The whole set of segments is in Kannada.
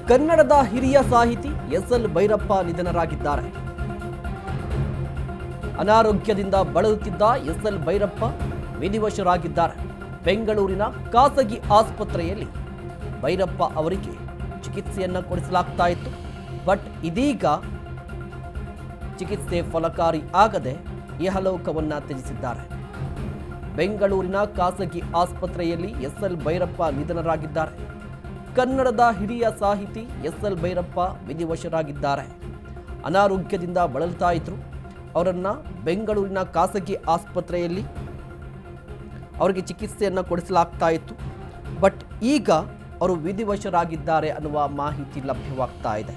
ಕನ್ನಡದ ಹಿರಿಯ ಸಾಹಿತಿ ಎಸ್.ಎಲ್. ಭೈರಪ್ಪ ನಿಧನರಾಗಿದ್ದಾರೆ. ಅನಾರೋಗ್ಯದಿಂದ ಬಳಲುತ್ತಿದ್ದ ಎಸ್.ಎಲ್. ಭೈರಪ್ಪ ವಿಧಿವಶರಾಗಿದ್ದಾರೆ. ಬೆಂಗಳೂರಿನ ಖಾಸಗಿ ಆಸ್ಪತ್ರೆಯಲ್ಲಿ ಭೈರಪ್ಪ ಅವರಿಗೆ ಚಿಕಿತ್ಸೆಯನ್ನು ಕೊಡಿಸಲಾಗ್ತಾ ಇತ್ತು. ಬಟ್ ಇದೀಗ ಚಿಕಿತ್ಸೆ ಫಲಕಾರಿ ಆಗದೆ ಇಹಲೋಕವನ್ನ ತ್ಯಜಿಸಿದ್ದಾರೆ. ಬೆಂಗಳೂರಿನ ಖಾಸಗಿ ಆಸ್ಪತ್ರೆಯಲ್ಲಿ ಎಸ್.ಎಲ್. ಭೈರಪ್ಪ ನಿಧನರಾಗಿದ್ದಾರೆ. ಕನ್ನಡದ ಹಿರಿಯ ಸಾಹಿತಿ ಎಸ್.ಎಲ್. ಭೈರಪ್ಪ ವಿಧಿವಶರಾಗಿದ್ದಾರೆ. ಅನಾರೋಗ್ಯದಿಂದ ಬಳಲ್ತಾ ಇದ್ರು. ಅವರನ್ನು ಬೆಂಗಳೂರಿನ ಖಾಸಗಿ ಆಸ್ಪತ್ರೆಯಲ್ಲಿ ಅವರಿಗೆ ಚಿಕಿತ್ಸೆಯನ್ನು ಕೊಡಿಸಲಾಗ್ತಾ ಇತ್ತು. ಬಟ್ ಈಗ ಅವರು ವಿಧಿವಶರಾಗಿದ್ದಾರೆ ಅನ್ನುವ ಮಾಹಿತಿ ಲಭ್ಯವಾಗ್ತಾ ಇದೆ.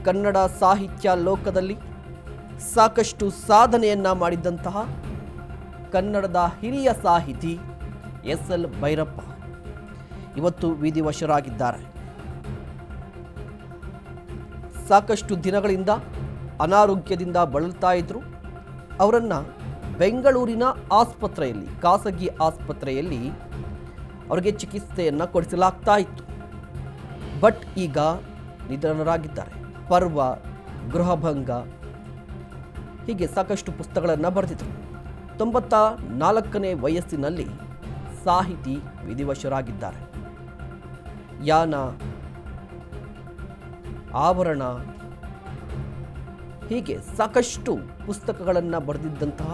ಕನ್ನಡ ಸಾಹಿತ್ಯ ಲೋಕದಲ್ಲಿ ಸಾಕಷ್ಟು ಸಾಧನೆಯನ್ನ ಮಾಡಿದ್ದಂತಹ ಕನ್ನಡದ ಹಿರಿಯ ಸಾಹಿತಿ ಎಸ್.ಎಲ್. ಭೈರಪ್ಪ ಇವತ್ತು ವಿಧಿವಶರಾಗಿದ್ದಾರೆ. ಸಾಕಷ್ಟು ದಿನಗಳಿಂದ ಅನಾರೋಗ್ಯದಿಂದ ಬಳಲ್ತಾ ಇದ್ರು. ಅವರನ್ನು ಬೆಂಗಳೂರಿನ ಆಸ್ಪತ್ರೆಯಲ್ಲಿ ಖಾಸಗಿ ಆಸ್ಪತ್ರೆಯಲ್ಲಿ ಅವರಿಗೆ ಚಿಕಿತ್ಸೆಯನ್ನು ಕೊಡಿಸಲಾಗ್ತಾ ಇತ್ತು. ಬಟ್ ಈಗ ನಿಧನರಾಗಿದ್ದಾರೆ. ಪರ್ವ, ಗೃಹಭಂಗ ಹೀಗೆ ಸಾಕಷ್ಟು ಪುಸ್ತಕಗಳನ್ನು ಬರೆದಿದ್ದರು. 94ನೇ ವಯಸ್ಸಿನಲ್ಲಿ ಸಾಹಿತಿ ವಿಧಿವಶರಾಗಿದ್ದಾರೆ. ಯಾನ, ಆವರಣ ಹೀಗೆ ಸಾಕಷ್ಟು ಪುಸ್ತಕಗಳನ್ನು ಬರೆದಿದ್ದಂತಹ